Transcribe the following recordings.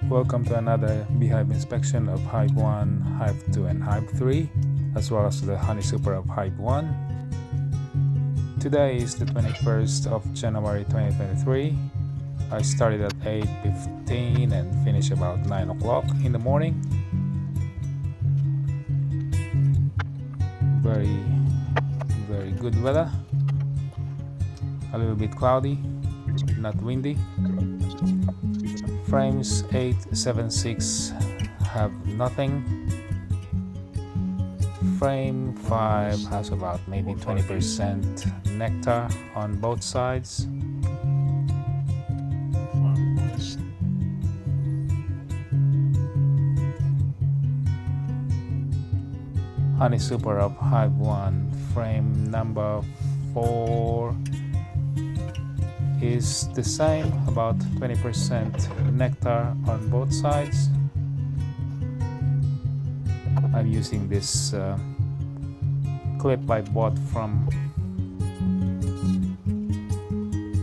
Welcome to another beehive inspection of Hive 1, Hive 2 and Hive 3, as well as the honey super of Hive 1. Today is the 21st of January 2023. I started at 8:15 and finished about 9 o'clock in the morning. Very good weather. A little bit cloudy, not windy. Frames 876 have nothing. Frame 5 has about maybe 20% nectar on both sides. Honey super of Hive 1, frame number 4 is the same, about 20% nectar on both sides. I'm using this clip I bought from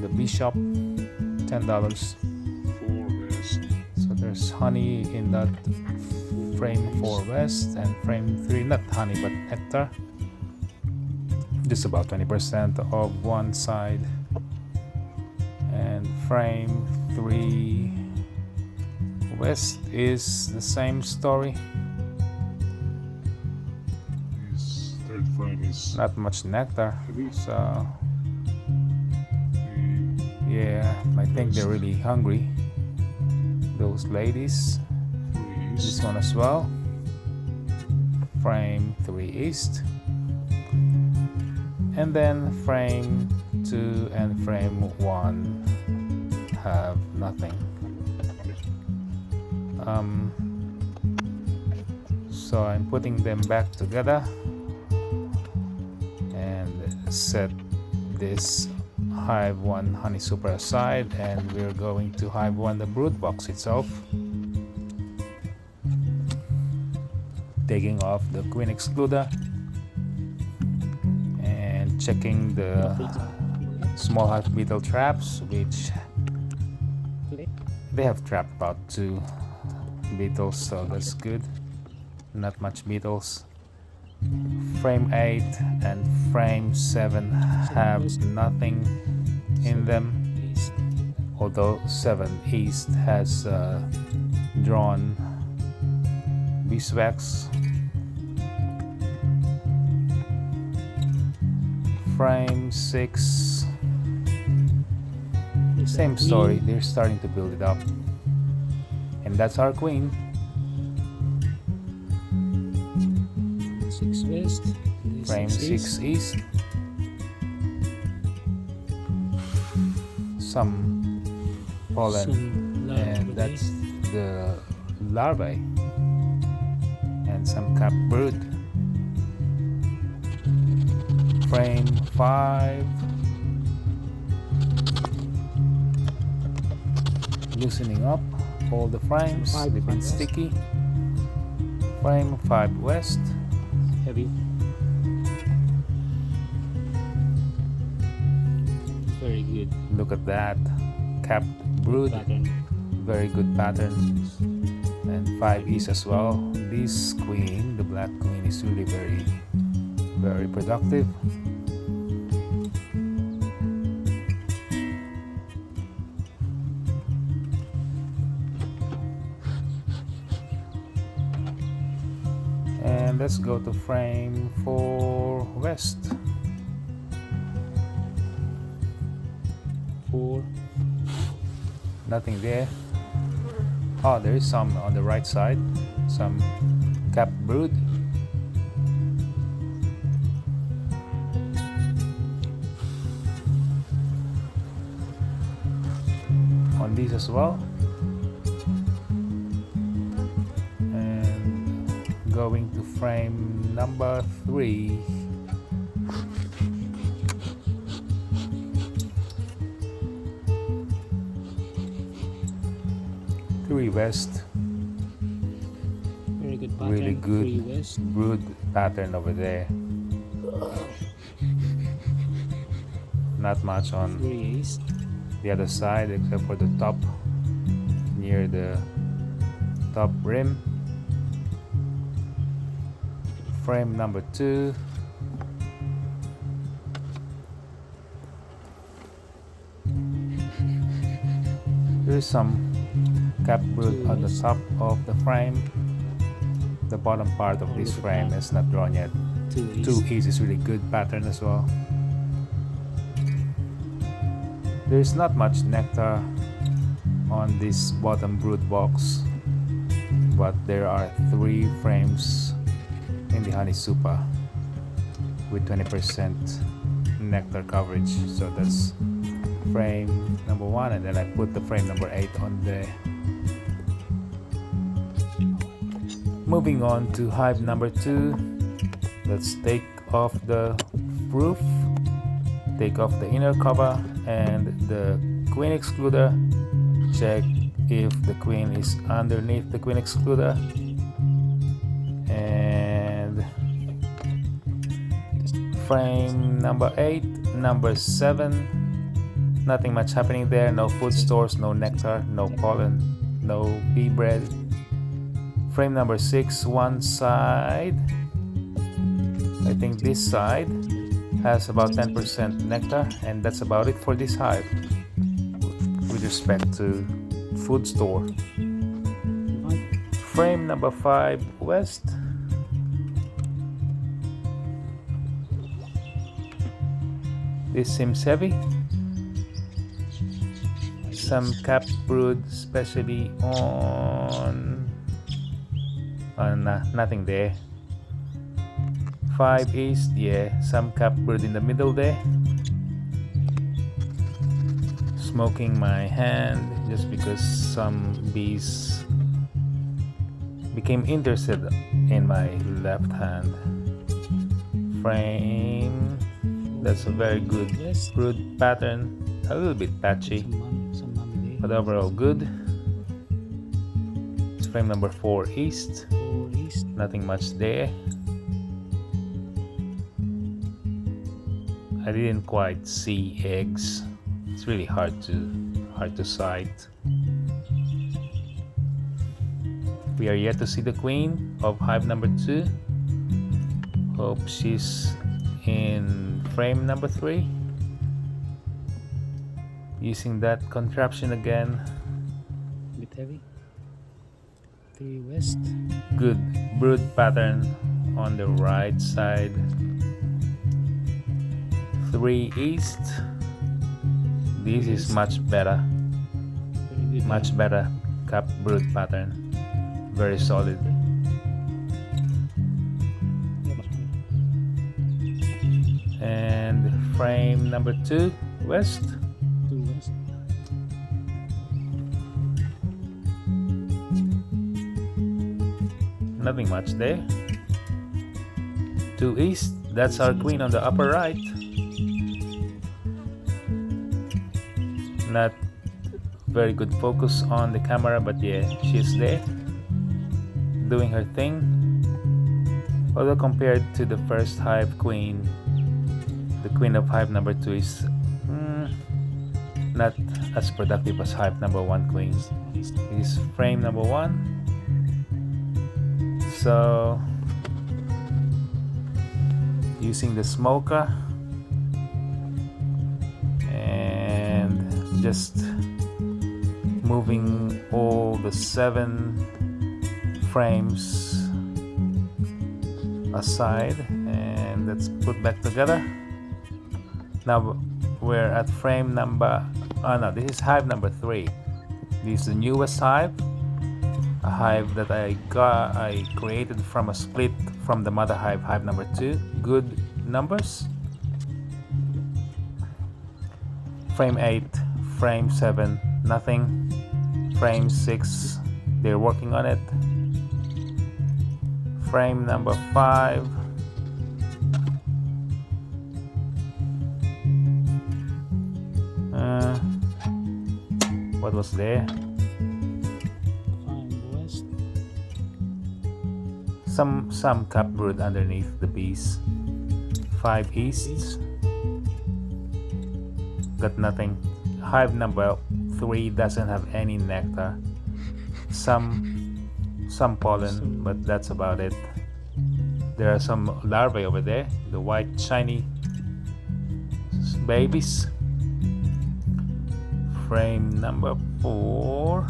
the bee shop, $10. So there's honey in that frame 4 west and frame 3, not honey but nectar, just about 20% of one side. And frame 3 west is the same story. This third frame is not much nectar, heavy. So yeah, I think they're really hungry, those ladies. This one as well, frame 3 east, and then frame 2 and frame 1 have nothing. So I'm putting them back together and set this Hive 1 honey super aside, and we're going to Hive 1 the brood box itself, taking off the queen excluder and checking the small hive beetle traps, which they have trapped about 2 beetles, so that's good. Not much beetles. Frame 8 and frame 7 have nothing in them, although 7 east has drawn beeswax. Frame 6, same story, they're starting to build it up. And that's our queen. 6 west, Frame 6 east. Some pollen, and that's the larvae, and some cap brood. Frame 5, loosening up all the frames, they've been sticky. Frame 5 west, heavy, very good. Look at that, capped brood, Pattern. very good pattern. And 5 east as well. This queen, the black queen, is really very productive. And let's go to frame 4 west. 4, Nothing there. Oh, there is some on the right side, some cap brood. On these as well. And going to frame number 3. West, very good pattern. really good 3 west, brood pattern over there. Not much on 3 east, the other side except for the top near the top rim. Frame number 2. There's some cap brood on the top of the frame. The bottom part of this frame is not drawn yet. 2 East is really good pattern as well. There's not much nectar on this bottom brood box, but there are 3 frames in the honey super with 20% nectar coverage. So that's frame number 1, and then I put the frame number 8 on there. Moving on to hive number 2. Let's take off the roof, take off the inner cover and the queen excluder. Check if the queen is underneath the queen excluder, and frame number 8, number 7. Nothing much happening there. No food stores, no nectar, no pollen, no bee bread. Frame number 6, one side, I think this side has about 10% nectar, and that's about it for this hive with respect to food store. Frame number 5, west. This seems heavy. Some cap brood, especially on nothing there. 5 east, yeah, some cap brood in the middle there. Smoking my hand just because some bees became interested in my left hand. Frame, that's a very good brood pattern, a little bit patchy, but overall good. It's frame number 4 east. Nothing much there. I didn't quite see eggs. It's really hard to sight. We are yet to see the queen of hive number 2. Hope she's in frame number 3. Using that contraption again. A bit heavy. 3 west. Good brood pattern on the right side. 3 east. This is much better. Much better cap brood pattern. Very solid. And frame number 2 west. 2 west. Nothing much there. 2 east. That's our queen on the upper right. Not very good focus on the camera, but yeah, she's there doing her thing. Although compared to the first hive queen, the queen of hive number 2 is not as productive as hive number 1 queen. It is frame number 1. So using the smoker and just moving all the 7 frames aside, and let's put back together. Now we're at frame number, no, this is hive number 3. This is the newest hive, a hive that I created from a split from the mother hive, hive number 2. Good numbers. Frame 8, frame 7, nothing. Frame 6, they're working on it. Frame number 5. What was there? 5 west. Some cap brood underneath the bees. 5 east. Got nothing. Hive number 3 doesn't have any nectar. Some some pollen, but that's about it. There are some larvae over there, the white shiny babies. Frame number 4.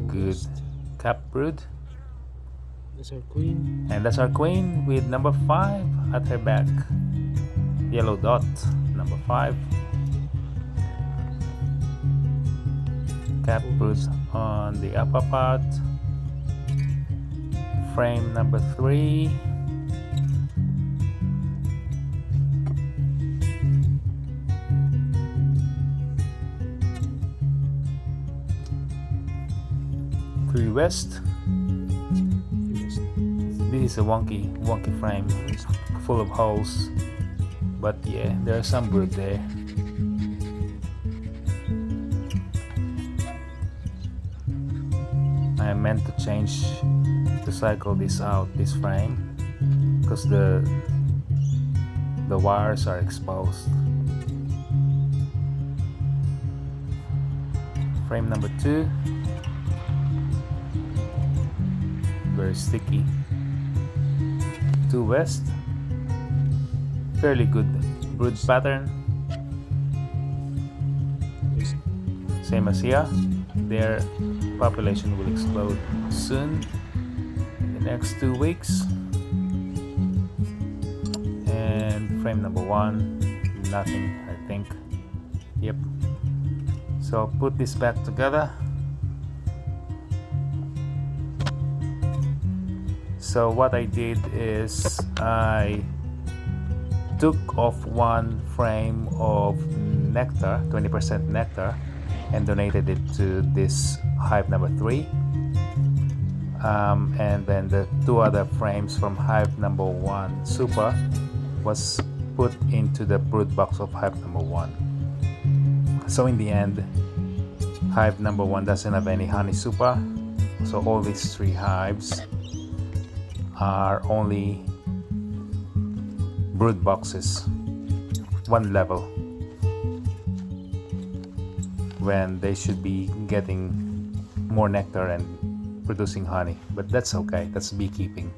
Good. Cap brood. That's our queen. And that's our queen with number 5 at her back. Yellow dot, number 5. Cap brood on the upper part. Frame number 3. Three west. This is a wonky frame, full of holes, but yeah, there are some brood there. I meant to change to cycle this out, this frame, because the wires are exposed. Frame number 2. Very sticky. 2 west. Fairly good brood pattern. Same as here. Their population will explode soon, in the next 2 weeks. And frame number 1, nothing, I think. Yep. So put this back together. So what I did is I took off one frame of nectar, 20% nectar, and donated it to this hive number 3. And then the 2 other frames from hive number 1 super was put into the brood box of hive number 1. So in the end, hive number 1 doesn't have any honey super, so all these 3 hives are only brood boxes, 1 level, when they should be getting more nectar and producing honey. But that's okay, that's beekeeping.